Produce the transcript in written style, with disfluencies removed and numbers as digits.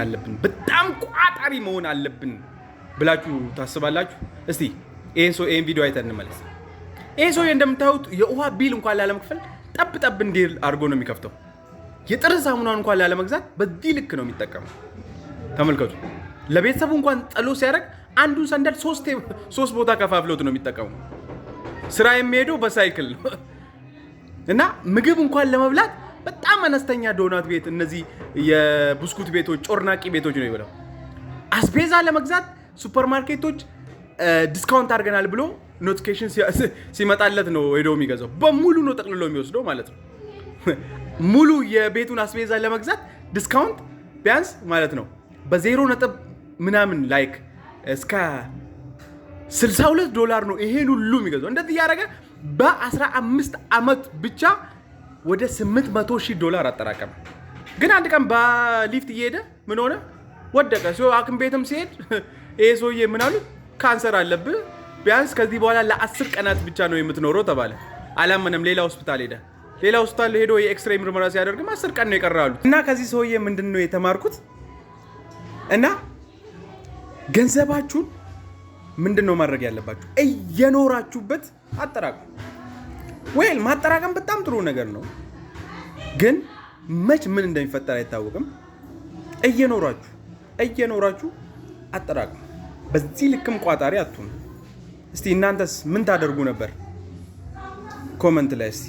አለብን በጣም ቋጣሪ መሆን አለብን ብላችሁ ታስባላችሁ? እስቲ ይሄን ቪዲዮ አይተን እንመለስ። ይሄ ሰው እንደምታዩት የውሃ ቢል እንኳን ላለመክፈል ጠብ እንዲል አድርጎ ነው የሚከፍተው። የጥርስ ሳሙናን እንኳን ላለመግዛት በዚህ ልክ ነው የሚጠቀመው። ተመልከቱ። ለቤተሰቡ እንኳን ጸሎት ሲያደርግ አንዱን ሰንደል ሶስት ቦታ ከፋፍሎት ነው የሚጠቀመው። ስራ የሚሄደው በሳይክል ነው እና ምግብ እንኳን ለመብላት በጣም አነስተኛ ዶናት ቤት፣ እነዚህ የብስኩት ቤቶች፣ ጮርናቂ ቤቶች ነው ይብለው። አስቤዛ ለመግዛት ሱፐርማርኬቶች ዲስካውንት አድርገናል ብሎ ኖቲፊኬሽን ሲመጣለት ነው ሄዶ የሚገዛው። በሙሉ ነው ጠቅልሎ የሚወስደው ማለት ነው። ሙሉ የቤቱን አስቤዛ ለመግዛት ዲስካውንት ቢያንስ ማለት ነው በዜሮ ነጥብ ምናምን ላይክ እስከ $62 ነው ይሄን ሁሉ የሚገዛው። እንደዚህ ያደረገ በ15 ዓመት ብቻ ወደ $800,000 አጠራቀመ። ግን አንድ ቀን በሊፍት እየሄደ ምን ሆነ? ወደቀ። ሐኪም ቤትም ሲሄድ ይሄ ሰውዬ ምን አሉት? ካንሰር አለብህ፣ ቢያንስ ከዚህ በኋላ ለ10 ቀናት ብቻ ነው የምትኖረው ተባለ። አላመነም። ሌላ ሆስፒታል ሄደ። ሌላ ሆስፒታል ሄዶ የኤክስሬይ ምርመራ ሲያደርግም 10 ቀን ነው የቀረው። እና ከዚህ ሰውዬ ምንድነው የተማርኩት? እና ገንዘባችሁን ምንድነው ማድረግ ያለባችሁ? እየኖራችሁበት አጠራቅሙ። ወይል ማጠራቀም በጣም ጥሩ ነገር ነው፣ ግን መች ምን እንደሚፈጠር አይታወቅም። እየኖራችሁ አጠራቅሙ። በዚህ ልክም ቋጣሪ አትሁኑ። እስቲ እናንተስ ምን ታደርጉ ነበር? ኮመንት ላይ እስቲ